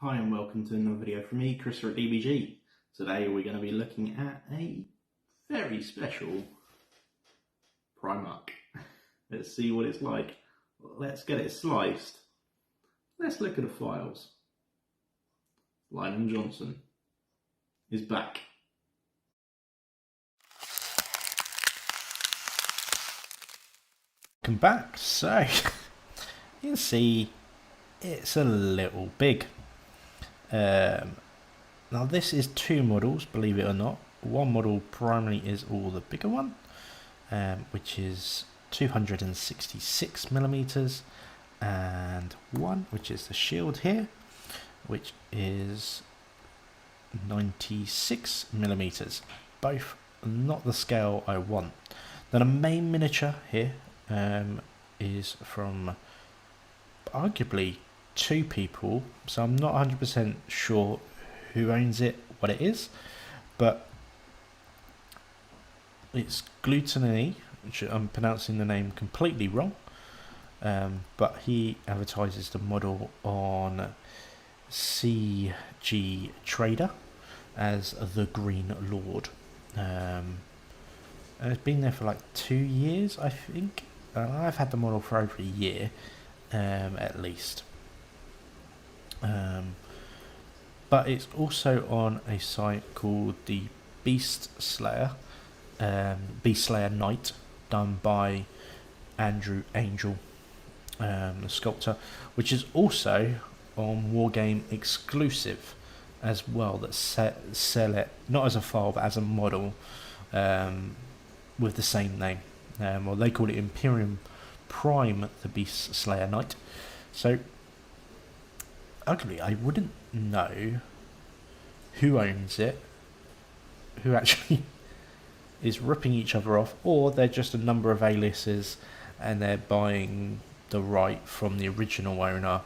Hi and welcome to another video from me, Chris at DBG. Today we're going to be looking at a very special Primarch. Let's see what it's like. Let's get it sliced. Let's look at the files. Lyndon Johnson is back. Welcome back. So you can see it's a little big. Now this is two models, believe it or not. One model primarily is all the bigger one, which is 266 millimeters, and one which is the shield here, which is 96 millimeters. Both not the scale I want. Now the main miniature here is from arguably two people, so I'm not 100% sure who owns it, what it is, but it's Gluttony, which I'm pronouncing the name completely wrong, but he advertises the model on CG Trader as the Green Lord, and it's been there for like 2 years, I think. I've had the model for over a year, at least. But it's also on a site called the Beast Slayer Knight, done by Andrew Angel, the sculptor, which is also on Wargame exclusive as well, that sell it not as a file but as a model, with the same name. Well, they call it Imperium Prime, the Beast Slayer Knight. So ugly, I wouldn't know who owns it, who actually is ripping each other off, or they're just a number of aliases and they're buying the right from the original owner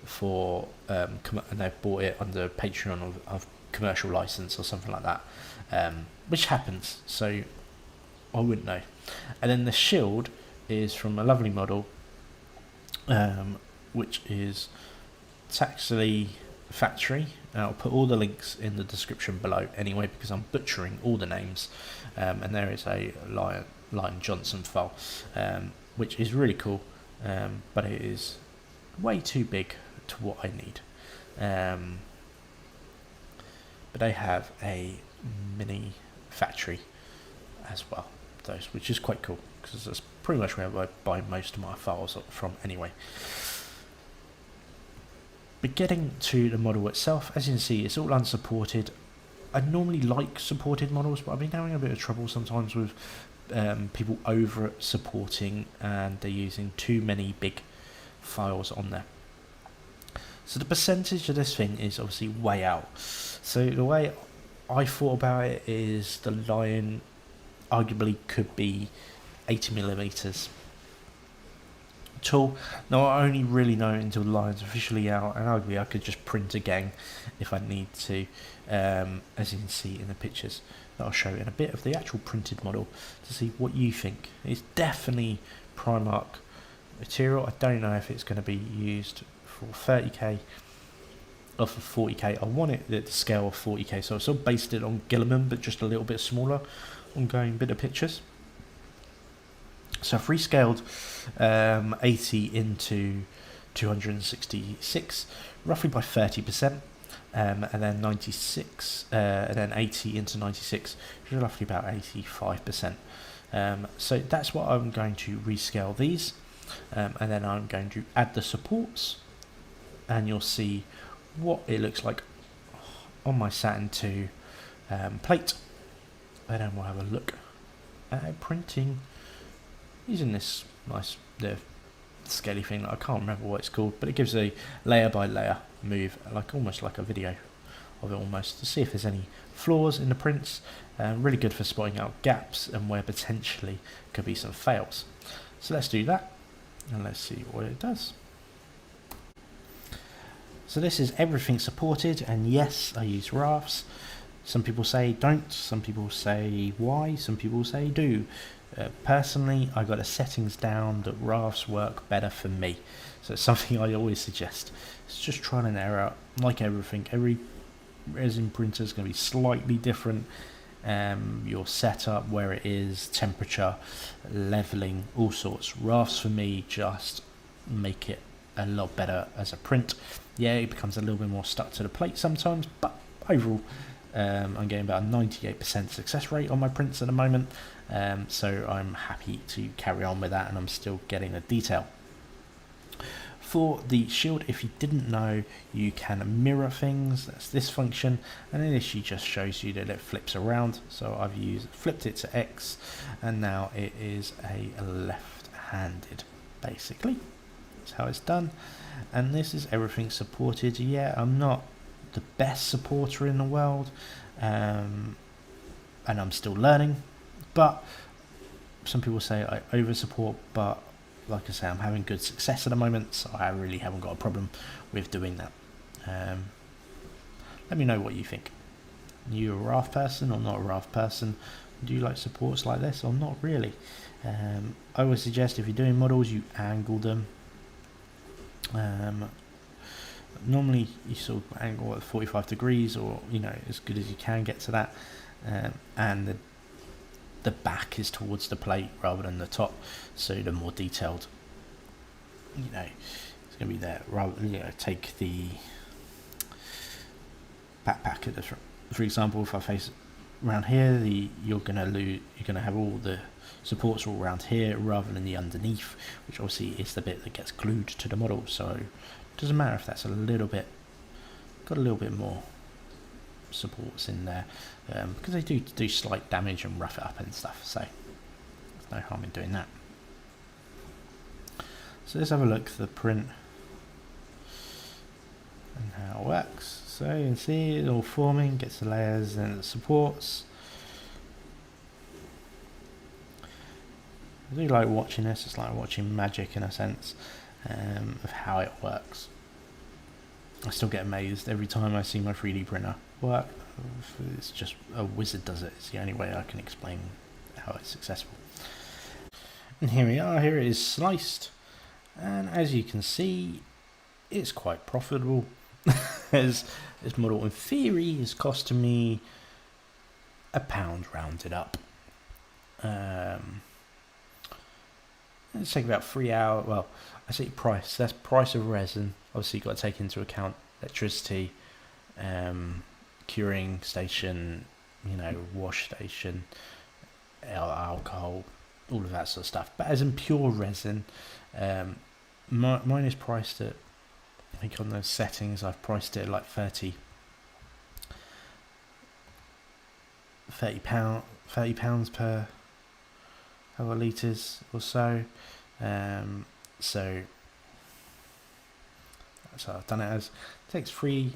for and they've bought it under Patreon of commercial license or something like that, which happens, so I wouldn't know. And then the shield is from a lovely model, which is Taxley Factory. I'll put all the links in the description below anyway, because I'm butchering all the names, and there is a Lyndon Johnson file, which is really cool, but it is way too big to what I need. But they have a mini factory as well, which is quite cool, because that's pretty much where I buy most of my files from anyway. But getting to the model itself, as you can see, it's all unsupported. I normally like supported models, but I've been having a bit of trouble sometimes with people over supporting, and they're using too many big files on there. So the percentage of this thing is obviously way out. So the way I thought about it is the Lion arguably could be 80 millimeters tall. Now I only really know until the Lion's officially out, and arguably I could just print again if I need to, as you can see in the pictures that I'll show in a bit of the actual printed model, to see what you think. It's definitely Primarch material. I don't know if it's going to be used for 30k or for 40k. I want it at the scale of 40k, so I've sort of based it on Gilliman, but just a little bit smaller, ongoing bit of pictures. So I've rescaled 80 into 266, roughly by 30%, and then 96, and then 80 into 96, which is roughly about 85%. So that's what I'm going to rescale these, and then I'm going to add the supports, and you'll see what it looks like on my Saturn 2 plate. And then we'll have a look at printing using this nice scaly thing. I can't remember what it's called, but it gives a layer by layer move, like almost like a video of it almost, to see if there's any flaws in the prints. Really good for spotting out gaps and where potentially could be some fails. So let's do that, and let's see what it does. So this is everything supported, and yes, I use rafts. Some people say don't, some people say why, some people say do. Personally, I got the settings down that rafts work better for me. So it's something I always suggest. It's just trial and error, like everything. Every resin printer is going to be slightly different. Your setup, where it is, temperature, leveling, all sorts. Rafts for me just make it a lot better as a print. Yeah, it becomes a little bit more stuck to the plate sometimes, but overall I'm getting about a 98% success rate on my prints at the moment, so I'm happy to carry on with that, and I'm still getting the detail. For the shield, if you didn't know, you can mirror things. That's this function, and then this just shows you that it flips around. So I've flipped it to X, and now it is a left-handed, basically. That's how it's done. And this is everything supported. Yeah, I'm not the best supporter in the world, and I'm still learning, but some people say I over support, but like I say, I'm having good success at the moment, so I really haven't got a problem with doing that. Let me know what you think. Are you a raft person or not a raft person? Do you like supports like this or not really? I would suggest if you're doing models, you angle them. Normally you sort of angle at 45 degrees, or as good as you can get to that, and the back is towards the plate rather than the top, so the more detailed it's going to be there. Rather, take the backpack at for example, if I face around here, you're going to have all the supports all around here rather than the underneath, which obviously is the bit that gets glued to the model. So it doesn't matter if that's got a little bit more supports in there, because they do slight damage and rough it up and stuff, so there's no harm in doing that. So let's have a look at the print and how it works. So you can see it all forming, gets the layers and the supports. I do like watching this. It's like watching magic in a sense, of how it works. I still get amazed every time I see my 3D printer work. It's just a wizard does it. It's the only way I can explain how it's successful. And here we are. Here it is sliced, and as you can see, it's quite profitable. As this model in theory is costing me £1 rounded up. It's taking about 3 hours. Well, I say price. That's price of resin. Obviously, you've got to take into account electricity, curing station, wash station, alcohol, all of that sort of stuff. But as in pure resin, mine is priced at, I think on those settings, I've priced it at like £30 per hour litres or so. So I've done it as, it takes 3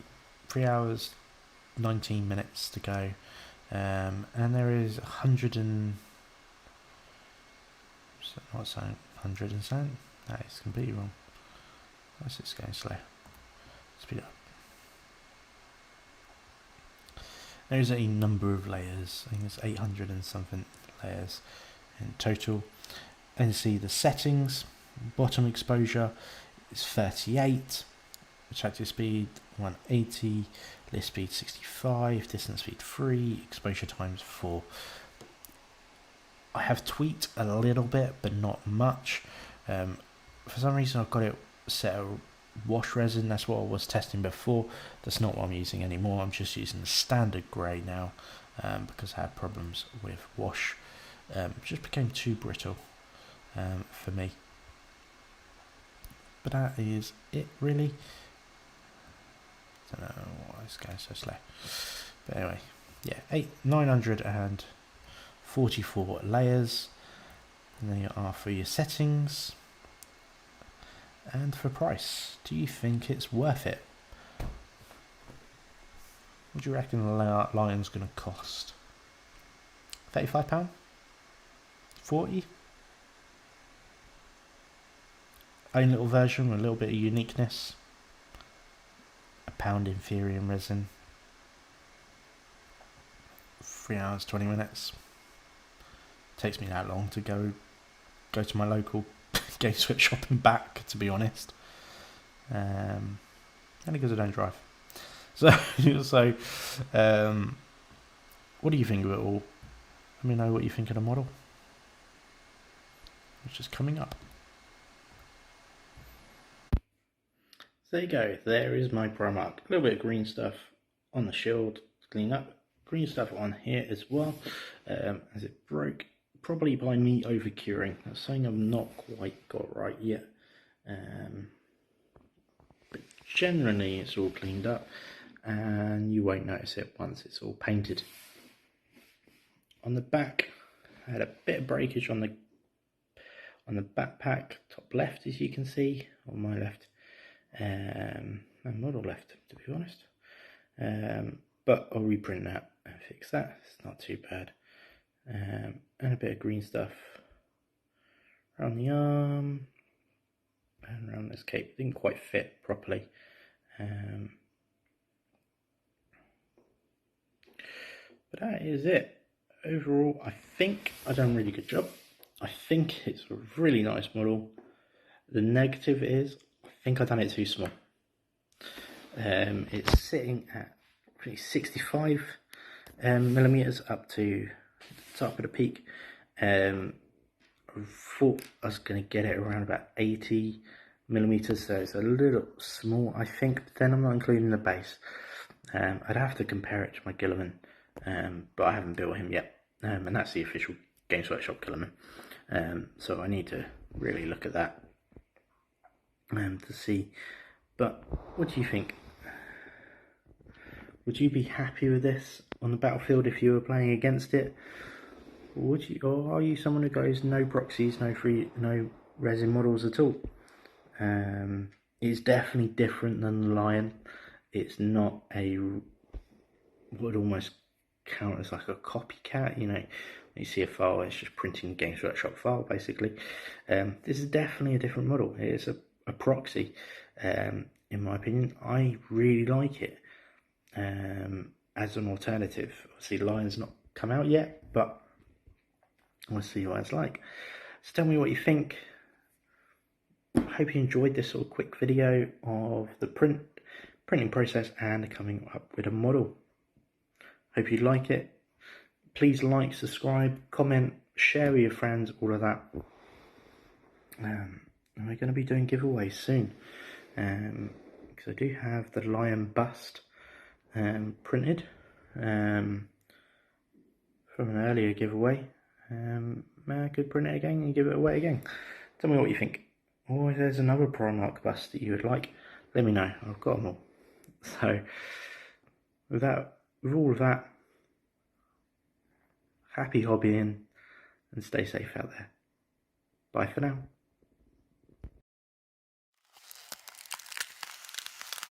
hours 19 minutes to go, and there is 100 and what's that, 100 and something? That is completely wrong. What's this going slow? Speed up. There's a number of layers. I think it's 800 and something layers in total. And see the settings. Bottom exposure is 38. Retractive speed 180. Lift speed 65. Distance speed 3. Exposure times 4. I have tweaked a little bit, but not much. For some reason, I've got it set at wash resin. That's what I was testing before. That's not what I'm using anymore. I'm just using the standard grey now, because I had problems with wash. It just became too brittle for me. But that is it, really. Don't know why it's going so slow. But anyway, yeah, 944 layers. And there you are for your settings. And for price, do you think it's worth it? What do you reckon the lion's going to cost? £35? 40? Own little version with a little bit of uniqueness. £1 inferior in resin. 3 hours 20 minutes. Takes me that long to go to my local Games Workshop and back, to be honest. Only because I don't drive. So what do you think of it all? Let me know what you think of the model. It's just coming up. So there you go. There is my Primark. A little bit of green stuff on the shield to clean up. Green stuff on here as well, as it broke. Probably by me over curing. That's something I've not quite got right yet. But generally it's all cleaned up, and you won't notice it once it's all painted. On the back, I had a bit of breakage on the backpack, top left, as you can see, on my left, and model left, to be honest. But I'll reprint that and fix that. It's not too bad. And a bit of green stuff around the arm and around this cape. Didn't quite fit properly. But that is it. Overall, I think I've done a really good job. I think it's a really nice model. The negative is, I think I've done it too small. It's sitting at 65 millimeters up to the top of the peak. I thought I was going to get it around about 80 millimeters, so it's a little small, I think. But then I'm not including the base. I'd have to compare it to my Guilliman, but I haven't built him yet, and that's the official Games Workshop Guilliman. So I need to really look at that to see. But what do you think? Would you be happy with this on the battlefield if you were playing against it? Or are you someone who goes no proxies, no resin models at all? It's definitely different than the Lion. It's not would almost count as like a copycat, you know. You see a file, it's just printing Games Workshop file basically. This is definitely a different model. It's a proxy, in my opinion. I really like it as an alternative. Obviously Lion's not come out yet, but we'll see what it's like. So tell me what you think. I hope you enjoyed this sort of quick video of the printing process and coming up with a model. Hope you like it. Please like, subscribe, comment, share with your friends, all of that. And we're going to be doing giveaways soon, because I do have the Lion bust printed from an earlier giveaway. I could print it again and give it away again. Tell me what you think. Or if there's another Primark bust that you would like, let me know. I've got them all. So with all of that, happy hobbying and stay safe out there. Bye for now.